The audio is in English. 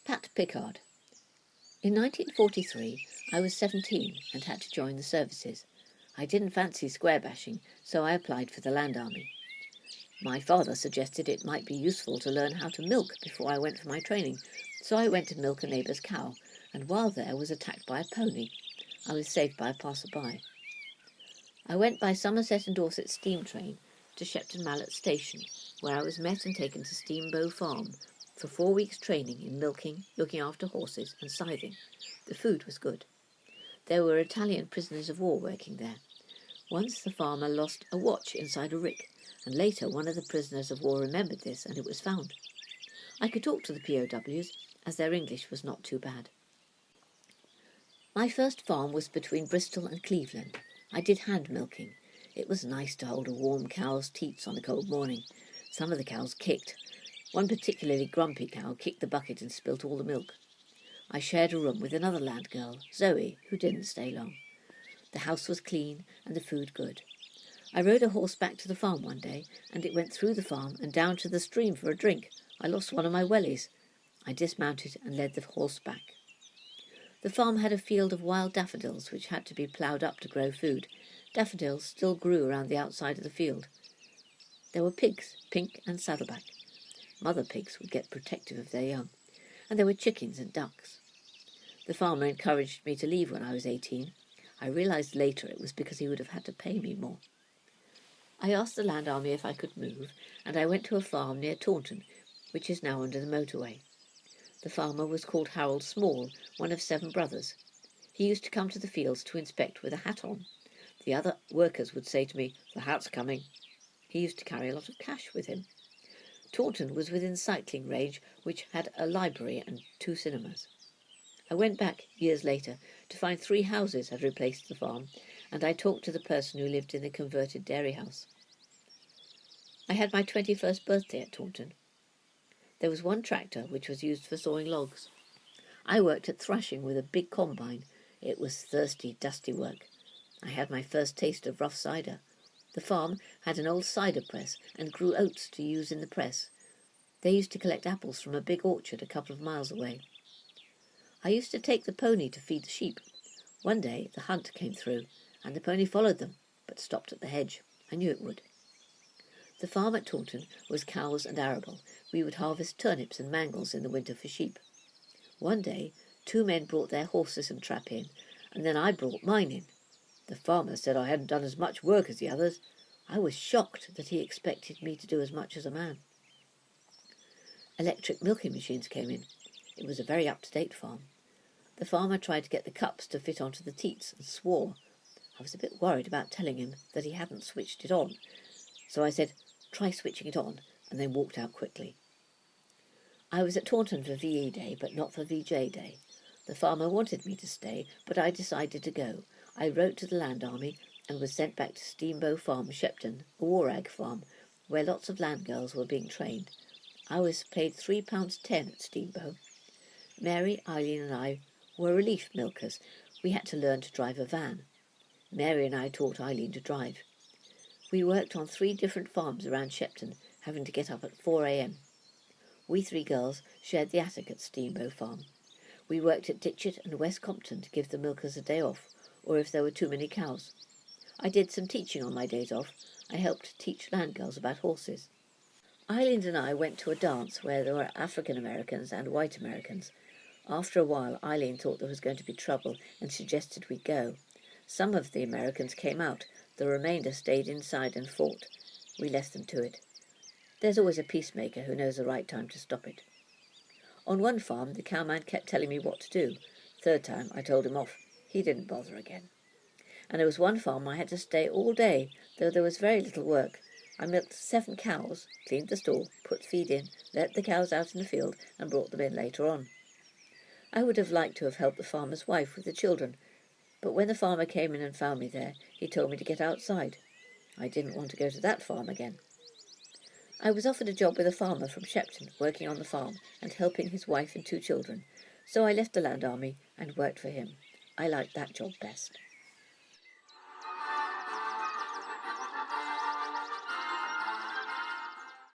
Pat Pickard. In 1943, I was 17 and had to join the services. I didn't fancy square bashing, so I applied for the Land Army. My father suggested it might be useful to learn how to milk before I went for my training, so I went to milk a neighbour's cow, and while there was attacked by a pony. I was saved by a passer-by. I went by Somerset and Dorset steam train to Shepton Mallet Station, where I was met and taken to Steambow Farm for 4 weeks' training in milking, looking after horses and scything. The food was good. There were Italian prisoners of war working there. Once the farmer lost a watch inside a rick, and later one of the prisoners of war remembered this and it was found. I could talk to the POWs, as their English was not too bad. My first farm was between Bristol and Cleveland. I did hand milking. It was nice to hold a warm cow's teats on a cold morning. Some of the cows kicked. One particularly grumpy cow kicked the bucket and spilt all the milk. I shared a room with another land girl, Zoe, who didn't stay long. The house was clean and the food good. I rode a horse back to the farm one day, and it went through the farm and down to the stream for a drink. I lost one of my wellies. I dismounted and led the horse back. The farm had a field of wild daffodils which had to be ploughed up to grow food. Daffodils still grew around the outside of the field. There were pigs, pink and saddleback. Mother pigs would get protective of their young. And there were chickens and ducks. The farmer encouraged me to leave when I was 18. I realised later it was because he would have had to pay me more. I asked the Land Army if I could move, and I went to a farm near Taunton, which is now under the motorway. The farmer was called Harold Small, one of 7 brothers. He used to come to the fields to inspect with a hat on. The other workers would say to me, "The hat's coming." He used to carry a lot of cash with him. Taunton was within cycling range, which had a library and 2 cinemas. I went back, years later, to find 3 houses had replaced the farm, and I talked to the person who lived in the converted dairy house. I had my 21st birthday at Taunton. There was one tractor which was used for sawing logs. I worked at thrashing with a big combine. It was thirsty, dusty work. I had my first taste of rough cider. The farm had an old cider press and grew oats to use in the press. They used to collect apples from a big orchard a couple of miles away. I used to take the pony to feed the sheep. One day the hunt came through, and the pony followed them, but stopped at the hedge. I knew it would. The farm at Taunton was cows and arable. We would harvest turnips and mangels in the winter for sheep. One day 2 men brought their horses and trap in, and then I brought mine in. The farmer said I hadn't done as much work as the others. I was shocked that he expected me to do as much as a man. Electric milking machines came in. It was a very up-to-date farm. The farmer tried to get the cups to fit onto the teats and swore. I was a bit worried about telling him that he hadn't switched it on, so I said, "Try switching it on," and then walked out quickly. I was at Taunton for VE Day, but not for VJ Day. The farmer wanted me to stay, but I decided to go. I wrote to the Land Army and was sent back to Steambow Farm, Shepton, a war ag farm, where lots of land girls were being trained. I was paid £3.10 at Steambow. Mary, Eileen and I were relief milkers. We had to learn to drive a van. Mary and I taught Eileen to drive. We worked on 3 different farms around Shepton, having to get up at 4 a.m. We 3 girls shared the attic at Steambow Farm. We worked at Ditchett and West Compton to give the milkers a day off, or if there were too many cows. I did some teaching on my days off. I helped teach land girls about horses. Eileen and I went to a dance where there were African Americans and white Americans. After a while, Eileen thought there was going to be trouble and suggested we go. Some of the Americans came out. The remainder stayed inside and fought. We left them to it. There's always a peacemaker who knows the right time to stop it. On one farm, the cowman kept telling me what to do. 3rd time, I told him off. He didn't bother again. And there was one farm I had to stay all day, though there was very little work. I milked 7 cows, cleaned the stall, put feed in, let the cows out in the field, and brought them in later on. I would have liked to have helped the farmer's wife with the children, but when the farmer came in and found me there, he told me to get outside. I didn't want to go to that farm again. I was offered a job with a farmer from Shepton, working on the farm and helping his wife and 2 children, so I left the Land Army and worked for him. I liked that job best.